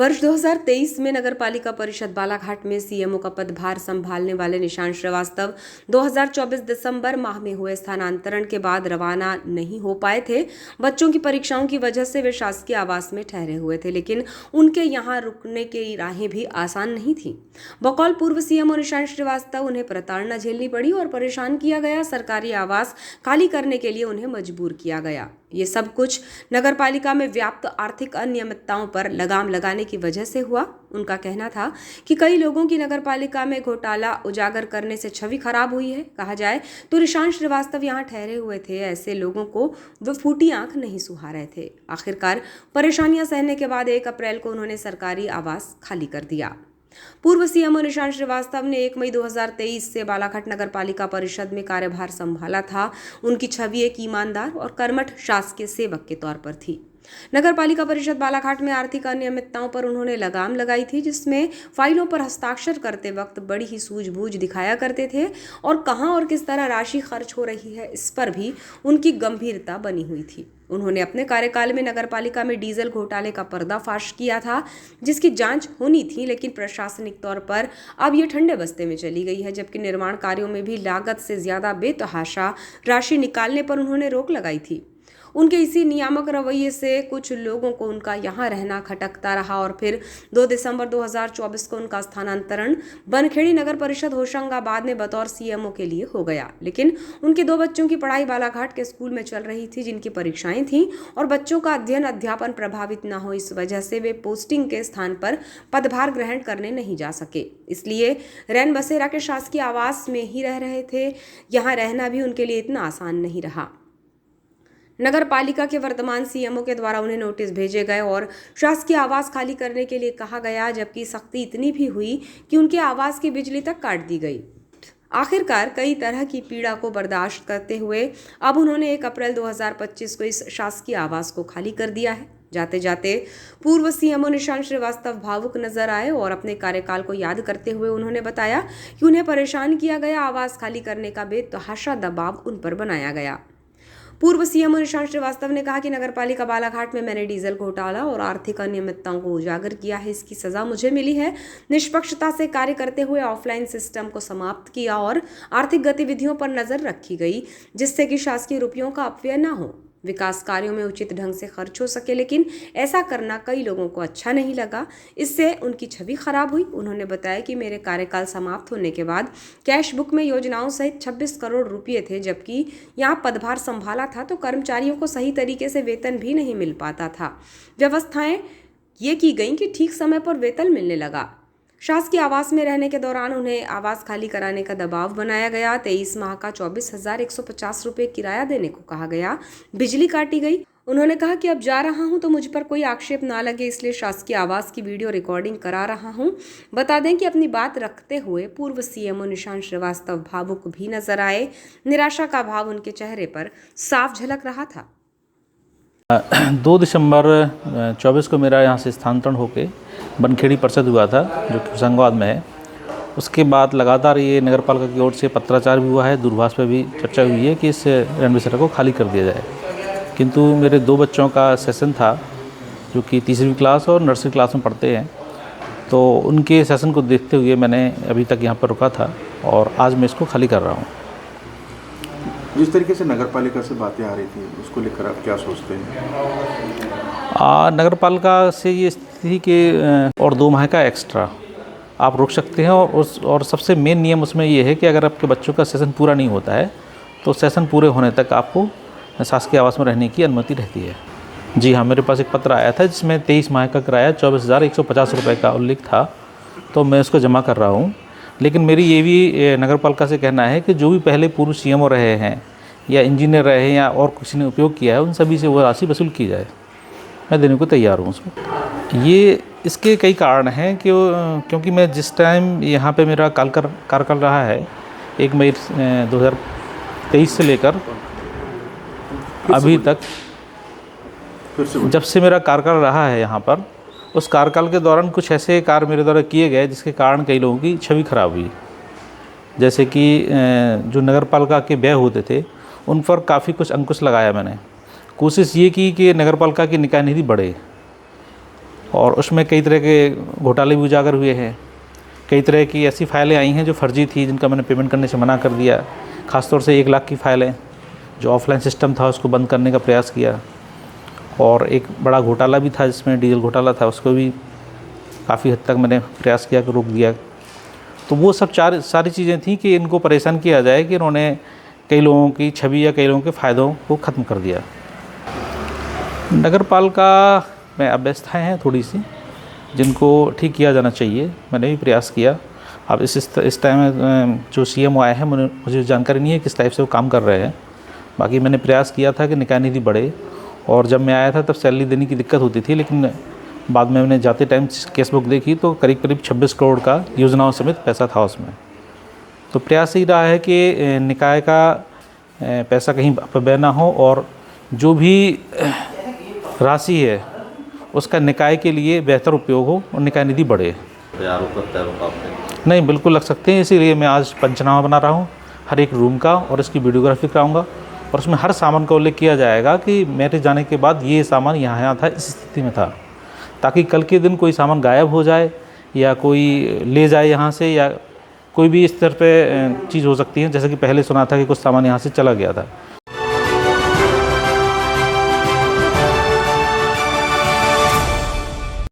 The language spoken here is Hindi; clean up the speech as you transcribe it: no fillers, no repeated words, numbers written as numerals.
वर्ष 2023 में नगरपालिका परिषद बालाघाट में सीएमओ का पदभार संभालने वाले निशांत श्रीवास्तव 2024 दिसंबर माह में हुए स्थानांतरण के बाद रवाना नहीं हो पाए थे। बच्चों की परीक्षाओं की वजह से वे शासकीय आवास में ठहरे हुए थे, लेकिन उनके यहां रुकने की राहें भी आसान नहीं थी। बकौल पूर्व सीएमओ निशांत श्रीवास्तव उन्हें प्रताड़ना झेलनी पड़ी और परेशान किया गया। सरकारी आवास खाली करने के लिए उन्हें मजबूर किया गया। ये सब कुछ नगरपालिका में व्याप्त आर्थिक अनियमितताओं पर लगाम लगाने की वजह से हुआ। उनका कहना था कि कई लोगों की नगरपालिका में घोटाला उजागर करने से छवि खराब हुई है। कहा जाए तो निशांत श्रीवास्तव यहाँ ठहरे हुए थे, ऐसे लोगों को वे फूटी आंख नहीं सुहा रहे थे। आखिरकार परेशानियां सहने के बाद 1 अप्रैल को उन्होंने सरकारी आवास खाली कर दिया। पूर्व सीएमओ निशांत श्रीवास्तव ने 1 मई 2023 से बालाघाट नगरपालिका परिषद में कार्यभार संभाला था। उनकी छवि एक ईमानदार और कर्मठ शासकीय सेवक के तौर पर थी। नगरपालिका परिषद बालाघाट में आर्थिक अनियमितताओं पर उन्होंने लगाम लगाई थी, जिसमें फाइलों पर हस्ताक्षर करते वक्त बड़ी ही सूझबूझ दिखाया करते थे और कहां और किस तरह राशि खर्च हो रही है, इस पर भी उनकी गंभीरता बनी हुई थी। उन्होंने अपने कार्यकाल में नगरपालिका में डीजल घोटाले का पर्दाफाश किया था, जिसकी जांच होनी थी, लेकिन प्रशासनिक तौर पर अब ये ठंडे बस्ते में चली गई है। जबकि निर्माण कार्यों में भी लागत से ज्यादा बेतहाशा राशि निकालने पर उन्होंने रोक लगाई थी। उनके इसी नियामक रवैये से कुछ लोगों को उनका यहाँ रहना खटकता रहा और फिर 2 दिसंबर 2024 को उनका स्थानांतरण बनखेड़ी नगर परिषद होशंगाबाद में बतौर सीएमओ के लिए हो गया। लेकिन उनके 2 बच्चों की पढ़ाई बालाघाट के स्कूल में चल रही थी, जिनकी परीक्षाएं थीं और बच्चों का अध्ययन अध्यापन प्रभावित न हो, इस वजह से वे पोस्टिंग के स्थान पर पदभार ग्रहण करने नहीं जा सके। इसलिए रैन बसेरा के शासकीय आवास में ही रह रहे थे। यहाँ रहना भी उनके लिए इतना आसान नहीं रहा। नगर पालिका के वर्तमान सीएमओ के द्वारा उन्हें नोटिस भेजे गए और शासकीय आवास खाली करने के लिए कहा गया, जबकि सख्ती इतनी भी हुई कि उनके आवास की बिजली तक काट दी गई। आखिरकार कई तरह की पीड़ा को बर्दाश्त करते हुए अब उन्होंने 1 अप्रैल 2025 को इस शासकीय आवास को खाली कर दिया है। जाते जाते पूर्व सीएमओ निशांत श्रीवास्तव भावुक नजर आए और अपने कार्यकाल को याद करते हुए उन्होंने बताया कि उन्हें परेशान किया गया, आवास खाली करने का बेतहाशा दबाव उन पर बनाया गया। पूर्व सीएमओ निशांत श्रीवास्तव ने कहा कि नगरपालिका बालाघाट में मैंने डीजल घोटाला और आर्थिक अनियमितताओं को उजागर किया है। इसकी सजा मुझे मिली है। निष्पक्षता से कार्य करते हुए ऑफलाइन सिस्टम को समाप्त किया और आर्थिक गतिविधियों पर नजर रखी गई, जिससे कि शासकीय रुपयों का अपव्यय न हो, विकास कार्यों में उचित ढंग से खर्च हो सके। लेकिन ऐसा करना कई लोगों को अच्छा नहीं लगा, इससे उनकी छवि खराब हुई। उन्होंने बताया कि मेरे कार्यकाल समाप्त होने के बाद कैश बुक में योजनाओं सहित 26 करोड़ रुपये थे, जबकि यहाँ पदभार संभाला था तो कर्मचारियों को सही तरीके से वेतन भी नहीं मिल पाता था। व्यवस्थाएं ये की गई कि ठीक समय पर वेतन मिलने लगा। शासकीय आवास में रहने के दौरान उन्हें आवास खाली कराने का दबाव बनाया गया। 23 माह का 24,150 रुपये किराया देने को कहा गया। बिजली काटी गई। उन्होंने कहा कि अब जा रहा हूं तो मुझ पर कोई आक्षेप ना लगे, इसलिए शासकीय आवास की वीडियो रिकॉर्डिंग करा रहा हूं। बता दें कि अपनी बात रखते हुए पूर्व सीएमओ निशांत श्रीवास्तव भावुक भी नजर आए। निराशा का भाव उनके चेहरे पर साफ झलक रहा था। 2 दिसंबर 24 को मेरा यहाँ से स्थानांतरण होकर बनखेड़ी परिषद हुआ था, जो कि होशंगाबाद में है। उसके बाद लगातार ये नगर पालिका की ओर से पत्राचार भी हुआ है, दूरभाष पर भी चर्चा हुई है कि इस रैन बसेरा को खाली कर दिया जाए। किंतु मेरे 2 बच्चों का सेशन था, जो कि तीसरी क्लास और नर्सरी क्लास में पढ़ते हैं, तो उनके सेशन को देखते हुए मैंने अभी तक यहाँ पर रुका था और आज मैं इसको खाली कर रहा हूँ। जिस तरीके से नगर पालिका से बातें आ रही थी, उसको लेकर आप क्या सोचते हैं? नगर पालिका से ये स्थिति कि और 2 माह का एक्स्ट्रा आप रोक सकते हैं और सबसे मेन नियम उसमें ये है कि अगर आपके बच्चों का सेशन पूरा नहीं होता है तो सेशन पूरे होने तक आपको शासकीय आवास में रहने की अनुमति रहती है। जी हाँ, मेरे पास एक पत्र आया था जिसमें 23 माह का किराया 24,150 रुपये का उल्लेख था, तो मैं उसको जमा कर रहा हूँ। लेकिन मेरी ये भी नगर पालिका से कहना है कि जो भी पहले पूर्व सीएमओ रहे हैं या इंजीनियर रहे हैं या और किसी ने उपयोग किया है, उन सभी से वो राशि वसूल की जाए। मैं देने को तैयार हूँ उसको। ये इसके कई कारण हैं कि क्योंकि मैं जिस टाइम यहाँ पे मेरा कार्यकाल रहा है 1 मई 2023 से लेकर अभी तक, जब से मेरा कार्यकाल रहा है यहाँ पर, उस कार्यकाल के दौरान कुछ ऐसे कार्य मेरे द्वारा किए गए जिसके कारण कई लोगों की छवि खराब हुई। जैसे कि जो नगर पालिका के व्यय होते थे उन पर काफ़ी कुछ अंकुश लगाया मैंने। कोशिश ये की कि नगर पालिका की निकाय निधि बढ़े। और उसमें कई तरह के घोटाले भी उजागर हुए हैं। कई तरह की ऐसी फाइलें आई हैं जो फर्जी थी, जिनका मैंने पेमेंट करने से मना कर दिया। ख़ासतौर से 1 लाख की फ़ाइलें, जो ऑफलाइन सिस्टम था उसको बंद करने का प्रयास किया। और एक बड़ा घोटाला भी था जिसमें डीजल घोटाला था, उसको भी काफ़ी हद तक मैंने प्रयास किया कि रोक दिया। तो वो सब सारी चीज़ें थी कि इनको परेशान किया जाए कि इन्होंने कई लोगों की छवि या कई लोगों के फ़ायदों को ख़त्म कर दिया। नगर पालिका में अव्यवस्थाएँ हैं थोड़ी सी, जिनको ठीक किया जाना चाहिए। मैंने भी प्रयास किया। अब इस टाइम जो सीएम आए हैं, मुझे जानकारी नहीं है किस टाइप से वो काम कर रहे हैं। बाकी मैंने प्रयास किया था कि निकाय निधि बढ़े, और जब मैं आया था तब सैलरी देने की दिक्कत होती थी, लेकिन बाद में मैंने जाते टाइम केस बुक देखी तो करीब 26 करोड़ का योजनाओं समेत पैसा था उसमें। तो प्रयास ही रहा है कि निकाय का पैसा कहीं अपव्यय ना हो, और जो भी राशि है उसका निकाय के लिए बेहतर उपयोग हो और निकाय निधि बढ़े। नहीं, बिल्कुल लग सकते हैं। इसीलिए मैं आज पंचनामा बना रहा हूँ हर एक रूम का, और इसकी वीडियोग्राफी कराऊंगा, और उसमें हर सामान का उल्लेख किया जाएगा कि मेरे जाने के बाद ये सामान यहाँ था, इस स्थिति में था, ताकि कल के दिन कोई सामान गायब हो जाए या कोई ले जाए यहाँ से, या कोई भी इस तरह पे चीज़ हो सकती है। जैसे कि पहले सुना था कि कुछ सामान यहाँ से चला गया था।